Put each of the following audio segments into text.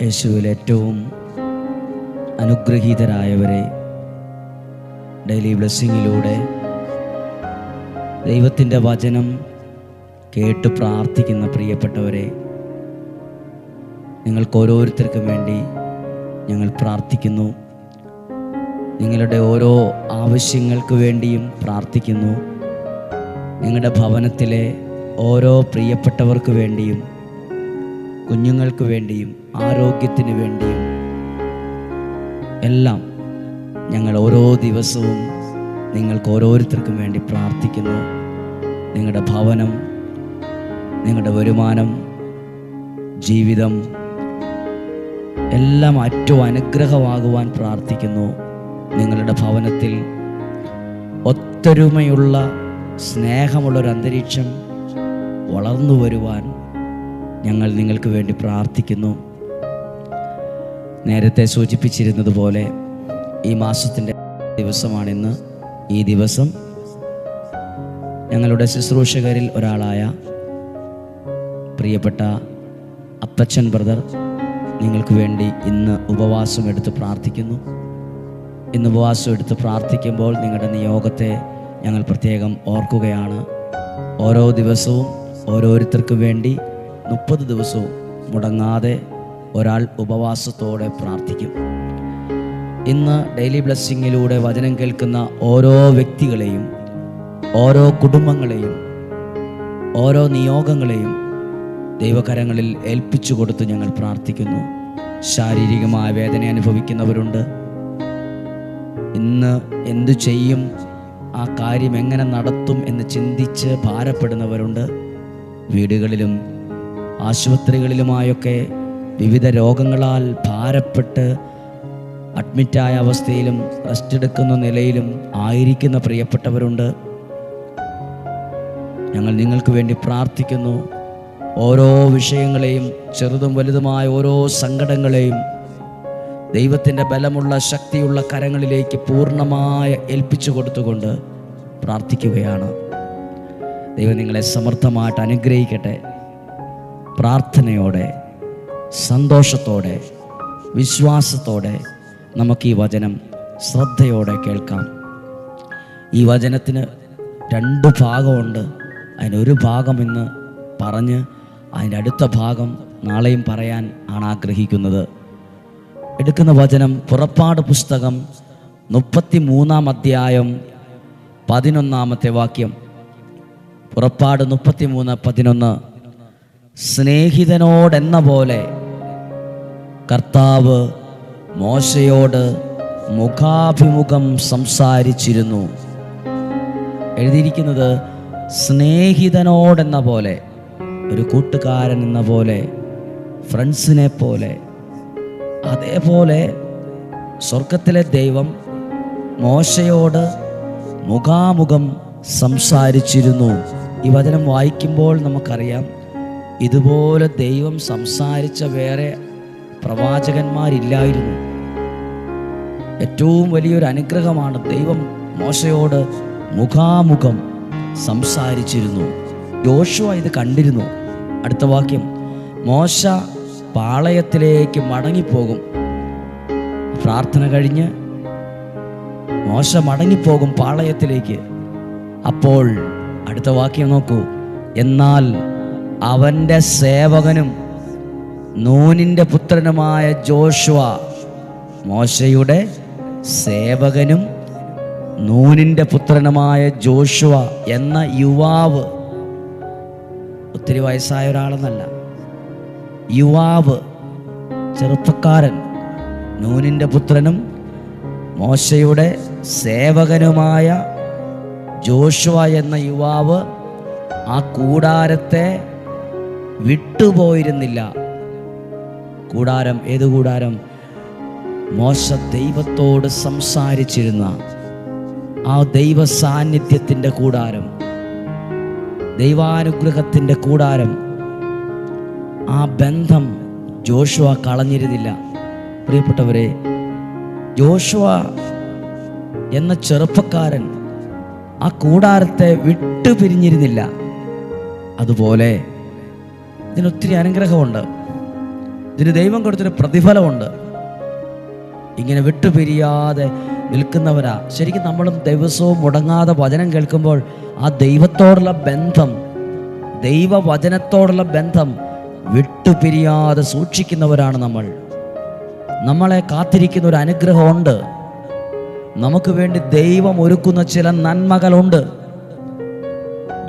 യേശുവിൽ ഏറ്റവും അനുഗ്രഹീതരായവരെ, ഡെയിലി ബ്ലെസ്സിങ്ങിലൂടെ ദൈവത്തിൻ്റെ വചനം കേട്ട് പ്രാർത്ഥിക്കുന്ന പ്രിയപ്പെട്ടവരെ, നിങ്ങൾക്ക് ഓരോരുത്തർക്കും വേണ്ടി ഞങ്ങൾ പ്രാർത്ഥിക്കുന്നു. നിങ്ങളുടെ ഓരോ ആവശ്യങ്ങൾക്ക് വേണ്ടിയും പ്രാർത്ഥിക്കുന്നു. നിങ്ങളുടെ ഭവനത്തിലെ ഓരോ പ്രിയപ്പെട്ടവർക്ക് വേണ്ടിയും, കുഞ്ഞുങ്ങൾക്ക് വേണ്ടിയും, ആരോഗ്യത്തിന് വേണ്ടിയും എല്ലാം ഞങ്ങൾ ഓരോ ദിവസവും നിങ്ങൾക്ക് ഓരോരുത്തർക്കും വേണ്ടി പ്രാർത്ഥിക്കുന്നു. നിങ്ങളുടെ ഭവനം, നിങ്ങളുടെ വരുമാനം, ജീവിതം എല്ലാം ഏറ്റവും അനുഗ്രഹമാകുവാൻ പ്രാർത്ഥിക്കുന്നു. നിങ്ങളുടെ ഭവനത്തിൽ ഒത്തൊരുമയുള്ള സ്നേഹമുള്ളൊരു അന്തരീക്ഷം വളർന്നു വരുവാൻ ഞങ്ങൾ നിങ്ങൾക്ക് വേണ്ടി പ്രാർത്ഥിക്കുന്നു. നേരത്തെ സൂചിപ്പിച്ചിരുന്നതുപോലെ ഈ മാസത്തിൻ്റെ ദിവസമാണിന്ന്. ഈ ദിവസം ഞങ്ങളുടെ ശുശ്രൂഷകരിൽ ഒരാളായ പ്രിയപ്പെട്ട അപ്പച്ചൻ ബ്രദർ നിങ്ങൾക്ക് വേണ്ടി ഇന്ന് ഉപവാസം എടുത്ത് പ്രാർത്ഥിക്കുന്നു. ഇന്ന് ഉപവാസം എടുത്ത് പ്രാർത്ഥിക്കുമ്പോൾ നിങ്ങളുടെ നിയോഗത്തെ ഞങ്ങൾ പ്രത്യേകം ഓർക്കുകയാണ്. ഓരോ ദിവസവും ഓരോരുത്തർക്ക് വേണ്ടി 30 ദിവസവും മുടങ്ങാതെ ഒരാൾ ഉപവാസത്തോടെ പ്രാർത്ഥിക്കും. ഇന്ന് ഡെയിലി ബ്ലെസ്സിങ്ങിലൂടെ വചനം കേൾക്കുന്ന ഓരോ വ്യക്തികളെയും, ഓരോ കുടുംബങ്ങളെയും, ഓരോ നിയോഗങ്ങളെയും ദൈവകരങ്ങളിൽ ഏൽപ്പിച്ചു കൊടുത്ത് ഞങ്ങൾ പ്രാർത്ഥിക്കുന്നു. ശാരീരികമായ വേദന അനുഭവിക്കുന്നവരുണ്ട്. ഇന്ന് എന്തു ചെയ്യും, ആ കാര്യം എങ്ങനെ നടത്തും എന്ന് ചിന്തിച്ച് ഭാരപ്പെടുന്നവരുണ്ട്. വീടുകളിലും ആശുപത്രികളിലുമായൊക്കെ വിവിധ രോഗങ്ങളാൽ ഭാരപ്പെട്ട് അഡ്മിറ്റായ അവസ്ഥയിലും റെസ്റ്റ് എടുക്കുന്ന നിലയിലും ആയിരിക്കുന്ന പ്രിയപ്പെട്ടവരുണ്ട്. ഞങ്ങൾ നിങ്ങൾക്ക് വേണ്ടി പ്രാർത്ഥിക്കുന്നു. ഓരോ വിഷയങ്ങളെയും, ചെറുതും വലുതുമായ ഓരോ സങ്കടങ്ങളെയും ദൈവത്തിൻ്റെ ബലമുള്ള ശക്തിയുള്ള കരങ്ങളിലേക്ക് പൂർണ്ണമായ ഏൽപ്പിച്ചു കൊടുത്തുകൊണ്ട് പ്രാർത്ഥിക്കുകയാണ്. ദൈവം നിങ്ങളെ സമർത്ഥമായിട്ട് അനുഗ്രഹിക്കട്ടെ. പ്രാർത്ഥനയോടെ, സന്തോഷത്തോടെ, വിശ്വാസത്തോടെ നമുക്ക് ഈ വചനം ശ്രദ്ധയോടെ കേൾക്കാം. ഈ വചനത്തിന് 2 ഭാഗമുണ്ട്. അതിനൊരു ഭാഗം ഇന്ന് പറഞ്ഞ് അതിൻ്റെ അടുത്ത ഭാഗം നാളെയും പറയാൻ ആണ് ആഗ്രഹിക്കുന്നത്. എടുക്കുന്ന വചനം പുറപ്പാട് പുസ്തകം 33-ാം അധ്യായം 11-ാമത്തെ വാക്യം. പുറപ്പാട് 33:11. സ്നേഹിതനോടെന്ന പോലെ കർത്താവ് മോശയോട് മുഖാഭിമുഖം സംസാരിച്ചിരുന്നു. എഴുതിയിരിക്കുന്നത് സ്നേഹിതനോടെന്ന പോലെ, ഒരു കൂട്ടുകാരൻ എന്ന പോലെ, ഫ്രണ്ട്സിനെ പോലെ. അതേപോലെ സ്വർഗത്തിലെ ദൈവം മോശയോട് മുഖാമുഖം സംസാരിച്ചിരുന്നു. ഈ വചനം വായിക്കുമ്പോൾ നമുക്കറിയാം, ഇതുപോലെ ദൈവം സംസാരിച്ച വേറെ പ്രവാചകന്മാരില്ലായിരുന്നു. ഏറ്റവും വലിയൊരു അനുഗ്രഹമാണ്. ദൈവം മോശയോട് മുഖാമുഖം സംസാരിച്ചിരുന്നു. യോശുവ ഇത് കണ്ടിരുന്നു. അടുത്ത വാക്യം, മോശ പാളയത്തിലേക്ക് മടങ്ങിപ്പോകും. പ്രാർത്ഥന കഴിഞ്ഞ് മോശ മടങ്ങിപ്പോകും പാളയത്തിലേക്ക്. അപ്പോൾ അടുത്ത വാക്യം നോക്കൂ. എന്നാൽ അവൻ്റെ സേവകനും നൂനിൻ്റെ പുത്രനുമായ ജോഷുവ, മോശയുടെ സേവകനും നൂനിൻ്റെ പുത്രനുമായ ജോഷുവ എന്ന യുവാവ്, ഒത്തിരി വയസ്സായ ഒരാളെന്നല്ല, യുവാവ്, ചെറുപ്പക്കാരൻ, നൂനിൻ്റെ പുത്രനും മോശയുടെ സേവകനുമായ ജോഷുവ എന്ന യുവാവ് ആ കൂടാരത്തെ വിട്ടുപോയിരുന്നില്ല. കൂടാരം, ഏത് കൂടാരം? മോശ ദൈവത്തോട് സംസാരിച്ചിരുന്ന ആ ദൈവ സാന്നിധ്യത്തിൻ്റെ കൂടാരം, ദൈവാനുഗ്രഹത്തിൻ്റെ കൂടാരം. ആ ബന്ധം ജോഷുവ കളഞ്ഞിരുന്നില്ല. പ്രിയപ്പെട്ടവരെ, ജോഷുവ എന്ന ചെറുപ്പക്കാരൻ ആ കൂടാരത്തെ വിട്ടുപിരിഞ്ഞിരുന്നില്ല. അതുപോലെ ഇതിനൊത്തിരി അനുഗ്രഹമുണ്ട്. ഇതിന് ദൈവം കൊടുത്തൊരു പ്രതിഫലമുണ്ട്. ഇങ്ങനെ വിട്ടുപിരിയാതെ നിൽക്കുന്നവരാ ശരിക്കും നമ്മളും ദിവസവും മുടങ്ങാതെ വചനം കേൾക്കുമ്പോൾ ആ ദൈവത്തോടുള്ള ബന്ധം, ദൈവവചനത്തോടുള്ള ബന്ധം വിട്ടുപിരിയാതെ സൂക്ഷിക്കുന്നവരാണ് നമ്മൾ. നമ്മളെ കാത്തിരിക്കുന്ന ഒരു അനുഗ്രഹമുണ്ട്. നമുക്ക് വേണ്ടി ദൈവം ഒരുക്കുന്ന ചില നന്മകളുണ്ട്.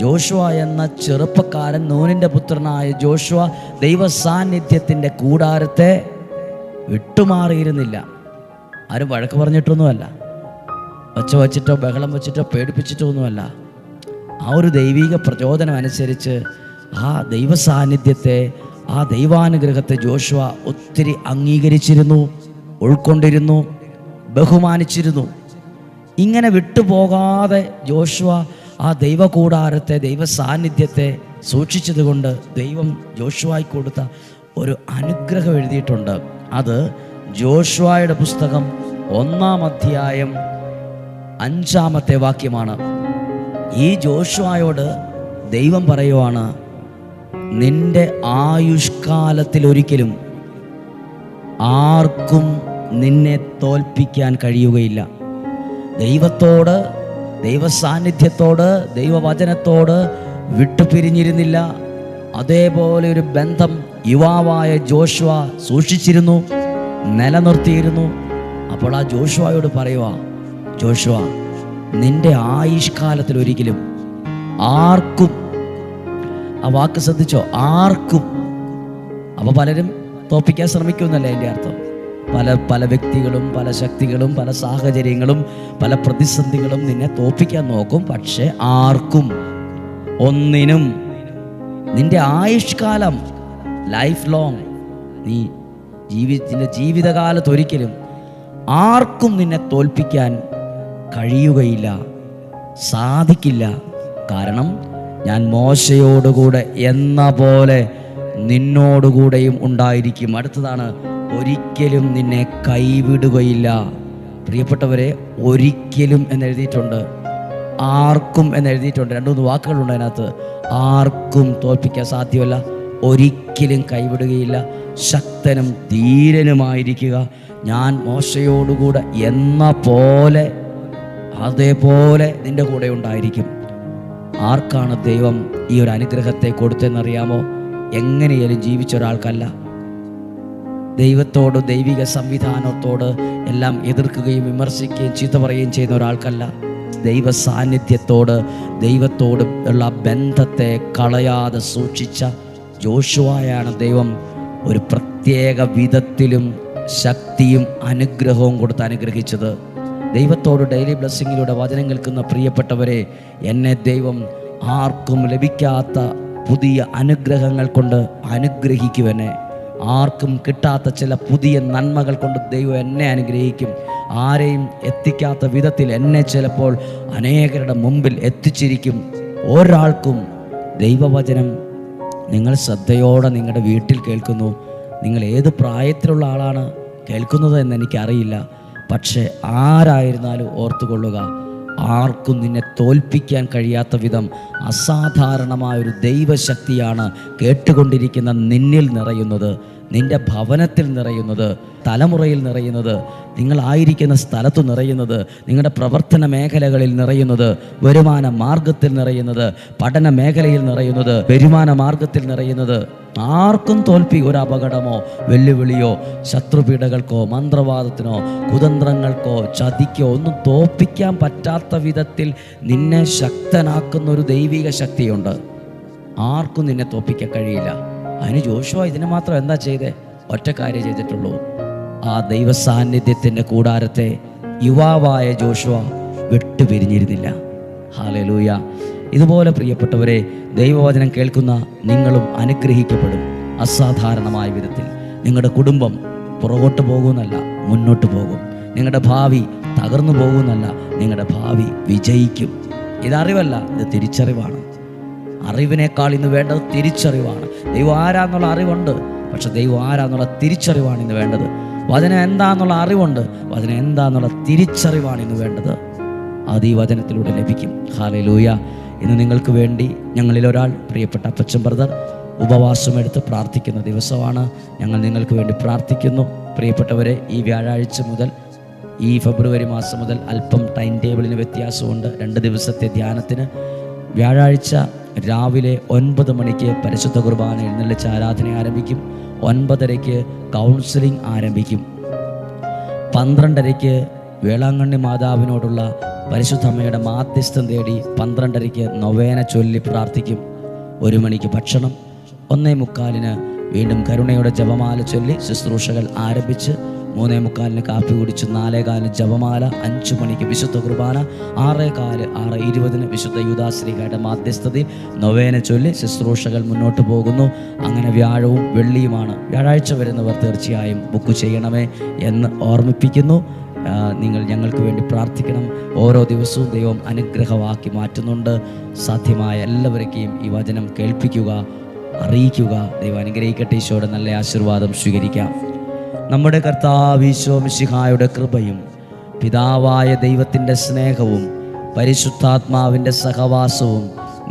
ജോഷുവ എന്ന ചെറുപ്പക്കാരൻ, നൂനിൻ്റെ പുത്രനായ ജോഷുവ ദൈവ സാന്നിധ്യത്തിൻ്റെ കൂടാരത്തെ വിട്ടുമാറിയിരുന്നില്ല. ആരും വഴക്ക് പറഞ്ഞിട്ടൊന്നുമല്ല, ഒച്ച വച്ചിട്ടോ ബഹളം വച്ചിട്ടോ പേടിപ്പിച്ചിട്ടോ ഒന്നുമല്ല. ആ ഒരു ദൈവിക പ്രചോദനം അനുസരിച്ച് ആ ദൈവ സാന്നിധ്യത്തെ, ആ ദൈവാനുഗ്രഹത്തെ ജോഷുവ ഒത്തിരി അംഗീകരിച്ചിരുന്നു, ഉൾക്കൊണ്ടിരുന്നു, ബഹുമാനിച്ചിരുന്നു. ഇങ്ങനെ വിട്ടുപോകാതെ ജോഷുവ ആ ദൈവകൂടാരത്തെ, ദൈവ സാന്നിധ്യത്തെ സൂക്ഷിച്ചതുകൊണ്ട് ദൈവം ജോഷുവായ്ക്ക് കൊടുത്ത ഒരു അനുഗ്രഹം എഴുതിയിട്ടുണ്ട്. അത് ജോഷുവയുടെ പുസ്തകം 1-ാം അധ്യായം 5-ാമത്തെ വാക്യമാണ്. ഈ ജോഷുവയോട് ദൈവം പറയുവാണ്, നിന്റെ ആയുഷ്കാലത്തിൽ ഒരിക്കലും ആർക്കും നിന്നെ തോൽപ്പിക്കാൻ കഴിയുകയില്ല. ദൈവത്തോട്, ദൈവ സാന്നിധ്യത്തോട്, ദൈവവചനത്തോട് വിട്ടുപിരിഞ്ഞിരുന്നില്ല. അതേപോലെ ഒരു ബന്ധം യുവാവായ ജോഷുവ സൂക്ഷിച്ചിരുന്നു, നിലനിർത്തിയിരുന്നു. അപ്പോൾ ആ ജോഷുവയോട് പറയുക, ജോഷുവ നിന്റെ ആയുഷ്കാലത്തിൽ ഒരിക്കലും ആർക്കും, ആ വാക്ക് ശ്രദ്ധിച്ചോ, ആർക്കും. അപ്പോൾ പലരും തോൽപ്പിക്കാൻ ശ്രമിക്കുമെന്നല്ലേ എൻ്റെ അർത്ഥം. പല വ്യക്തികളും, പല ശക്തികളും, പല സാഹചര്യങ്ങളും, പല പ്രതിസന്ധികളും നിന്നെ തോൽപ്പിക്കാൻ നോക്കും. പക്ഷേ ആർക്കും, ഒന്നിനും, നിന്റെ ആയുഷ്കാലം, ലൈഫ് ലോങ്, നീ ജീവിതകാലത്ത് ഒരിക്കലും ആർക്കും നിന്നെ തോൽപ്പിക്കാൻ കഴിയുകയില്ല, സാധിക്കില്ല. കാരണം ഞാൻ മോശയോടുകൂടെ എന്ന പോലെ നിന്നോടുകൂടെയും ഉണ്ടായിരിക്കും. അടുത്തതാണ്, ഒരിക്കലും നിന്നെ കൈവിടുകയില്ല. പ്രിയപ്പെട്ടവരെ, ഒരിക്കലും എന്നെഴുതിയിട്ടുണ്ട്, ആർക്കും എന്നെഴുതിയിട്ടുണ്ട്. 2-3 വാക്കുകളുണ്ട് അതിനകത്ത്. ആർക്കും തോൽപ്പിക്കാൻ സാധ്യമല്ല, ഒരിക്കലും കൈവിടുകയില്ല, ശക്തനും ധീരനുമായിരിക്കുക. ഞാൻ മോശയോടുകൂടെ എന്ന പോലെ, അതേപോലെ നിൻ്റെ കൂടെ ഉണ്ടായിരിക്കും. ആർക്കാണ് ദൈവം ഈ ഒരു അനുഗ്രഹത്തെ കൊടുത്തെന്നറിയാമോ? എങ്ങനെയാലും ജീവിച്ച ഒരാൾക്കല്ല. ദൈവത്തോട്, ദൈവിക സംവിധാനത്തോട് എല്ലാം എതിർക്കുകയും വിമർശിക്കുകയും ചീത്ത പറയുകയും ചെയ്യുന്ന ഒരാൾക്കല്ല. ദൈവ സാന്നിധ്യത്തോട്, ദൈവത്തോട് ഉള്ള ബന്ധത്തെ കളയാതെ സൂക്ഷിച്ച ജോഷുവയാണ് ദൈവം ഒരു പ്രത്യേക വിധത്തിലും ശക്തിയും അനുഗ്രഹവും കൊടുത്ത് അനുഗ്രഹിച്ചത്. ദൈവത്തോട് ഡെയിലി ബ്ലെസ്സിങ്ങിലൂടെ വചനം കേൾക്കുന്ന പ്രിയപ്പെട്ടവരെ, എന്നെ ദൈവം ആർക്കും ലഭിക്കാത്ത പുതിയ അനുഗ്രഹങ്ങൾ കൊണ്ട് അനുഗ്രഹിക്കുമെന്നെ. ആർക്കും കിട്ടാത്ത ചില പുതിയ നന്മകൾ കൊണ്ട് ദൈവം എന്നെ അനുഗ്രഹിക്കും. ആരെയും എത്തിക്കാത്ത വിധത്തിൽ എന്നെ ചിലപ്പോൾ അനേകരുടെ മുമ്പിൽ എത്തിച്ചിരിക്കും. ഒരാൾക്കും ദൈവവചനം നിങ്ങൾ ശ്രദ്ധയോടെ നിങ്ങളുടെ വീട്ടിൽ കേൾക്കുന്നു. നിങ്ങൾ ഏത് പ്രായത്തിലുള്ള ആളാണ് കേൾക്കുന്നത് എന്ന് എനിക്കറിയില്ല. പക്ഷേ ആരായിരുന്നാലും ഓർത്തുകൊള്ളുക, ആർക്കും നിന്നെ തോൽപ്പിക്കാൻ കഴിയാത്ത വിധം അസാധാരണമായൊരു ദൈവശക്തിയാണ് കേട്ടുകൊണ്ടിരിക്കുന്ന നിന്നിൽ നിറയുന്നത്, നിൻ്റെ ഭവനത്തിൽ നിറയുന്നത്, തലമുറയിൽ നിറയുന്നത്, നിങ്ങളായിരിക്കുന്ന സ്ഥലത്ത് നിറയുന്നത്, നിങ്ങളുടെ പ്രവർത്തന മേഖലകളിൽ നിറയുന്നത്, വരുമാന മാർഗത്തിൽ നിറയുന്നത്, പഠന മേഖലയിൽ നിറയുന്നത്, വരുമാന മാർഗത്തിൽ നിറയുന്നത്. ആർക്കും ഒരു അപകടമോ വെല്ലുവിളിയോ ശത്രുപീഠകൾക്കോ മന്ത്രവാദത്തിനോ കുതന്ത്രങ്ങൾക്കോ ചതിക്കോ ഒന്നും തോൽപ്പിക്കാൻ പറ്റാത്ത വിധത്തിൽ നിന്നെ ശക്തനാക്കുന്ന ഒരു ദൈവിക ശക്തിയുണ്ട്. ആർക്കും നിന്നെ തോൽപ്പിക്കാൻ കഴിയില്ല. അതിന് ജോഷുവ ഇതിന് മാത്രം എന്താ ചെയ്തേ? ഒറ്റ കാര്യം ചെയ്തിട്ടുള്ളൂ. ആ ദൈവ സാന്നിധ്യത്തിൻ്റെ കൂടാരത്തെ യുവാവായ ജോഷുവ വിട്ടുപിരിഞ്ഞിരുന്നില്ല. ഹല്ലേലൂയ. ഇതുപോലെ പ്രിയപ്പെട്ടവരെ, ദൈവവചനം കേൾക്കുന്ന നിങ്ങളും അനുഗ്രഹിക്കപ്പെടും. അസാധാരണമായ വിധത്തിൽ നിങ്ങളുടെ കുടുംബം പുറകോട്ട് പോകുന്നല്ല, മുന്നോട്ട് പോകും. നിങ്ങളുടെ ഭാവി തകർന്നു പോകുന്നല്ല, നിങ്ങളുടെ ഭാവി വിജയിക്കും. ഇതറിവല്ല, ഇത് തിരിച്ചറിവാണ്. അറിവിനേക്കാൾ ഇന്ന് വേണ്ടത് തിരിച്ചറിവാണ്. ദൈവം ആരാന്നുള്ള അറിവുണ്ട്, പക്ഷെ ദൈവം ആരാന്നുള്ള തിരിച്ചറിവാണ് ഇന്ന് വേണ്ടത്. വചനം എന്താന്നുള്ള അറിവുണ്ട്, വചനം എന്താന്നുള്ള തിരിച്ചറിവാണ് ഇന്ന് വേണ്ടത്. അത് ഈ വചനത്തിലൂടെ ലഭിക്കും. ഹല്ലേലൂയ. ഇന്ന് നിങ്ങൾക്ക് വേണ്ടി ഞങ്ങളിൽ ഒരാൾ, പ്രിയപ്പെട്ട അപ്പച്ചൻ ബ്രദർ, ഉപവാസമെടുത്ത് പ്രാർത്ഥിക്കുന്ന ദിവസമാണ്. ഞങ്ങൾ നിങ്ങൾക്ക് വേണ്ടി പ്രാർത്ഥിക്കുന്നു. പ്രിയപ്പെട്ടവരെ, ഈ വ്യാഴാഴ്ച മുതൽ, ഈ ഫെബ്രുവരി മാസം മുതൽ അല്പം ടൈം ടേബിളിന് വ്യത്യാസമുണ്ട്. 2 ദിവസത്തെ ധ്യാനത്തിന് വ്യാഴാഴ്ച രാവിലെ 9 മണിക്ക് പരിശുദ്ധ കുർബാന എഴുന്നള്ളിച്ച് ആരാധന ആരംഭിക്കും. 9:30 കൗൺസിലിംഗ് ആരംഭിക്കും. 12:30 വേളാങ്കണ്ണി മാതാവിനോടുള്ള പരിശുദ്ധ അമ്മയുടെ മാധ്യസ്ഥം തേടി 12:30 നൊവേന ചൊല്ലി പ്രാർത്ഥിക്കും. 1 മണിക്ക് ഭക്ഷണം, 1:45 വീണ്ടും കരുണയുടെ ജപമാല ചൊല്ലി ശുശ്രൂഷകൾ ആരംഭിച്ച് 3:45 കാപ്പി കുടിച്ച് 4:15 ജപമാല, 5 മണിക്ക് വിശുദ്ധ കുർബാന, 6:15 6:20 വിശുദ്ധ യൂദാശ്രീകയുടെ മാധ്യസ്ഥതയിൽ നൊവേന ചൊല്ലി ശുശ്രൂഷകൾ മുന്നോട്ട് പോകുന്നു. അങ്ങനെ വ്യാഴവും വെള്ളിയുമാണ്. വ്യാഴാഴ്ച വരുന്നവർ തീർച്ചയായും ബുക്ക് ചെയ്യണമേ എന്ന് ഓർമ്മിപ്പിക്കുന്നു. നിങ്ങൾ ഞങ്ങൾക്ക് വേണ്ടി പ്രാർത്ഥിക്കണം. ഓരോ ദിവസവും ദൈവം അനുഗ്രഹമാക്കി മാറ്റുന്നുണ്ട്. സാധ്യമായ എല്ലാവരെയും ഈ വചനം കേൾപ്പിക്കുക, അറിയിക്കുക. ദൈവം അനുഗ്രഹിക്കട്ടെ. ഈശോയുടെ നല്ല ആശീർവാദം സ്വീകരിക്കാം. നമ്മുടെ കർത്താവ് ഈശോ മിശിഹായുടെ കൃപയും പിതാവായ ദൈവത്തിൻ്റെ സ്നേഹവും പരിശുദ്ധാത്മാവിൻ്റെ സഹവാസവും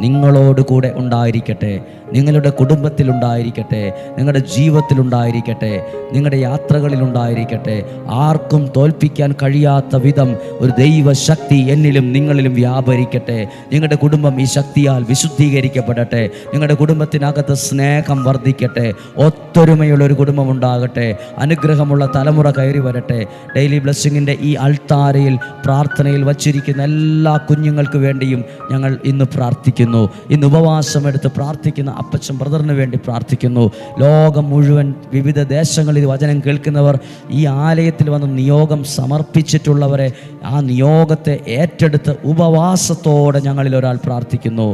നിങ്ങളോട് കൂടെ ഉണ്ടായിരിക്കട്ടെ. നിങ്ങളുടെ കുടുംബത്തിലുണ്ടായിരിക്കട്ടെ, നിങ്ങളുടെ ജീവിതത്തിലുണ്ടായിരിക്കട്ടെ, നിങ്ങളുടെ യാത്രകളിലുണ്ടായിരിക്കട്ടെ. ആർക്കും തോൽപ്പിക്കാൻ കഴിയാത്ത വിധം ഒരു ദൈവശക്തി എന്നിലും നിങ്ങളിലും വ്യാപരിക്കട്ടെ. നിങ്ങളുടെ കുടുംബം ഈ ശക്തിയാൽ വിശുദ്ധീകരിക്കപ്പെടട്ടെ. നിങ്ങളുടെ കുടുംബത്തിനകത്ത് സ്നേഹം വർദ്ധിക്കട്ടെ. ഒത്തൊരുമയുള്ള ഒരു കുടുംബം ഉണ്ടാകട്ടെ. അനുഗ്രഹമുള്ള തലമുറ കയറി വരട്ടെ. ഡെയിലി ബ്ലെസ്സിങ്ങിൻ്റെ ഈ അൾത്താരയിൽ പ്രാർത്ഥനയിൽ വച്ചിരിക്കുന്ന എല്ലാ കുഞ്ഞുങ്ങൾക്ക് വേണ്ടിയും ഞങ്ങൾ ഇന്ന് പ്രാർത്ഥിക്കുന്നു. ഇന്ന് ഉപവാസമെടുത്ത് പ്രാർത്ഥിക്കുന്ന അപ്പച്ചൻ ബ്രദറിന് വേണ്ടി പ്രാർത്ഥിക്കുന്നു. ലോകം മുഴുവൻ വിവിധ ദേശങ്ങളിൽ വചനം കേൾക്കുന്നവർ, ഈ ആലയത്തിൽ വന്ന് നിയോഗം സമർപ്പിച്ചിട്ടുള്ളവരെ, ആ നിയോഗത്തെ ഏറ്റെടുത്ത് ഉപവാസത്തോടെ ഞങ്ങളിൽ ഒരാൾ പ്രാർത്ഥിക്കുന്നു.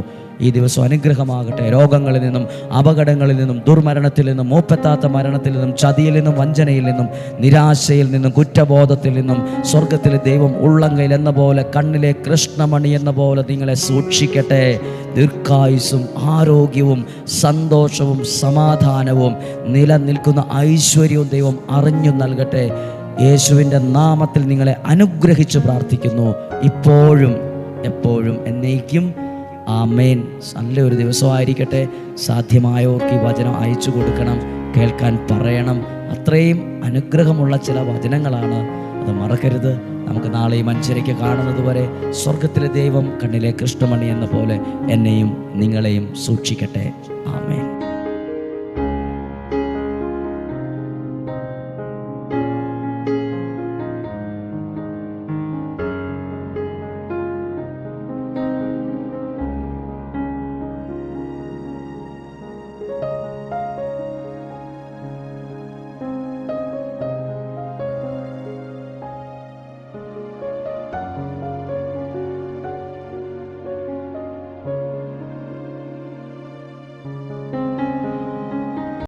ഈ ദിവസം അനുഗ്രഹമാകട്ടെ. രോഗങ്ങളിൽ നിന്നും, അപകടങ്ങളിൽ നിന്നും, ദുർമരണത്തിൽ നിന്നും, മൂപ്പെത്താത്ത മരണത്തിൽ നിന്നും, ചതിയിൽ നിന്നും, വഞ്ചനയിൽ നിന്നും, നിരാശയിൽ നിന്നും, കുറ്റബോധത്തിൽ നിന്നും സ്വർഗത്തിലെ ദൈവം ഉള്ളങ്കയിൽ എന്ന പോലെ, കണ്ണിലെ കൃഷ്ണമണി എന്ന പോലെ നിങ്ങളെ സൂക്ഷിക്കട്ടെ. ദീർഘായുസ്സും ആരോഗ്യവും സന്തോഷവും സമാധാനവും നിലനിൽക്കുന്ന ഐശ്വര്യവും ദൈവം അറിഞ്ഞു നൽകട്ടെ. യേശുവിൻ്റെ നാമത്തിൽ നിങ്ങളെ അനുഗ്രഹിച്ച് പ്രാർത്ഥിക്കുന്നു. ഇപ്പോഴും എപ്പോഴും എന്നേക്കും. ആമേൻ. നല്ലൊരു ദിവസമായിരിക്കട്ടെ. സാധ്യമായവർക്ക് ഈ വചനം അയച്ചു കൊടുക്കണം, കേൾക്കാൻ പറയണം. അത്രയും അനുഗ്രഹമുള്ള ചില വചനങ്ങളാണ്. അത് മറക്കരുത്. നമുക്ക് നാളെയും 5:30 കാണുന്നത് വരെ സ്വർഗത്തിലെ ദൈവം കണ്ണിലെ കൃഷ്ണമണി എന്ന പോലെ എന്നെയും നിങ്ങളെയും സൂക്ഷിക്കട്ടെ. ആമേൻ.